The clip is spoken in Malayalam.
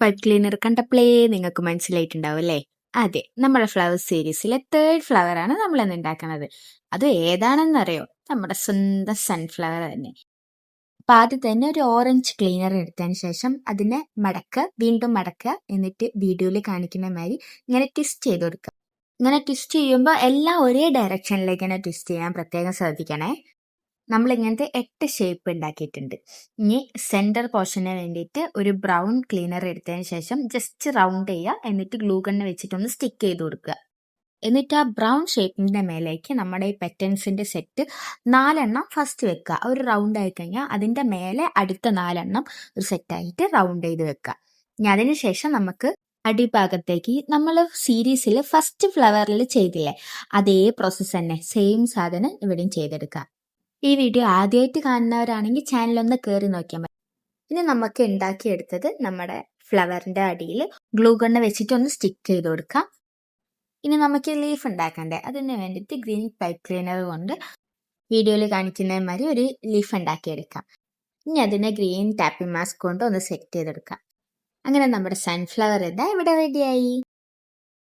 പൈപ്പ് ക്ലീനർ കണ്ടപ്പോഴേ നിങ്ങൾക്ക് മനസ്സിലായിട്ടുണ്ടാവും അല്ലേ? അതെ, നമ്മുടെ ഫ്ലവർ സീരീസിലെ തേർഡ് ഫ്ലവർ ആണ് നമ്മൾ ഇന്ന് ഉണ്ടാക്കുന്നത്. അത് ഏതാണെന്നറിയോ? നമ്മുടെ സ്വന്തം സൺഫ്ലവർ തന്നെ. അപ്പൊ ആദ്യം തന്നെ ഒരു ഓറഞ്ച് ക്ലീനർ എടുത്തതിന് ശേഷം അതിനെ മടക്കുക, വീണ്ടും മടക്കുക, എന്നിട്ട് വീഡിയോയിൽ കാണിക്കുന്ന മാതിരി ഇങ്ങനെ ട്വിസ്റ്റ് ചെയ്ത് കൊടുക്കുക. ഇങ്ങനെ ട്വിസ്റ്റ് ചെയ്യുമ്പോൾ എല്ലാം ഒരേ ഡയറക്ഷനിലേക്ക് തന്നെ ട്വിസ്റ്റ് ചെയ്യാൻ പ്രത്യേകം ശ്രദ്ധിക്കണേ. നമ്മൾ ഇങ്ങനത്തെ 8 ഷേപ്പ് ഉണ്ടാക്കിയിട്ടുണ്ട്. ഇനി സെന്റർ പോർഷന് വേണ്ടിയിട്ട് ഒരു ബ്രൗൺ ക്ലീനർ എടുത്തതിന് ശേഷം ജസ്റ്റ് റൗണ്ട് ചെയ്യുക, എന്നിട്ട് ഗ്ലൂ ഗണ്ണ് വെച്ചിട്ടൊന്ന് സ്റ്റിക്ക് ചെയ്ത് കൊടുക്കുക. എന്നിട്ട് ആ ബ്രൗൺ ഷേപ്പിന്റെ മേലേക്ക് നമ്മുടെ ഈ പെറ്റൻസിന്റെ സെറ്റ് 4 ഫസ്റ്റ് വെക്കുക. ഒരു റൗണ്ട് ആയി കഴിഞ്ഞാൽ അതിന്റെ മേലെ അടുത്ത 4 ഒരു സെറ്റായിട്ട് റൗണ്ട് ചെയ്ത് വെക്കുക. ഇനി അതിനുശേഷം നമുക്ക് അടിഭാഗത്തേക്ക് നമ്മൾ സീരീസിൽ ഫസ്റ്റ് ഫ്ലവറിൽ ചെയ്തില്ലേ, അതേ പ്രോസസ്സ് തന്നെ, സെയിം സാധനം ഇവിടെയും ചെയ്തെടുക്കുക. ഈ വീഡിയോ ആദ്യമായിട്ട് കാണുന്നവരാണെങ്കിൽ ചാനലൊന്ന് കയറി നോക്കിയാൽ മതി. ഇനി നമുക്ക് ഉണ്ടാക്കിയെടുത്തത് നമ്മുടെ ഫ്ലവറിന്റെ അടിയിൽ ഗ്ലൂ ഗണ്ണ് വെച്ചിട്ട് ഒന്ന് സ്റ്റിക്ക് ചെയ്ത് കൊടുക്കാം. ഇനി നമുക്ക് ലീഫ് ഉണ്ടാക്കണ്ടേ, അതിന് വേണ്ടിയിട്ട് ഗ്രീൻ പൈപ്പ് ക്ലീനർ കൊണ്ട് വീഡിയോയിൽ കാണിക്കുന്ന മാതിരി ഒരു ലീഫ് ഉണ്ടാക്കിയെടുക്കാം. ഇനി അതിനെ ഗ്രീൻ ടാപ്പിംഗ് മാസ്ക് കൊണ്ട് ഒന്ന് സെറ്റ് ചെയ്തെടുക്കാം. അങ്ങനെ നമ്മുടെ സൺഫ്ലവർ ഇവിടെ റെഡിയായി.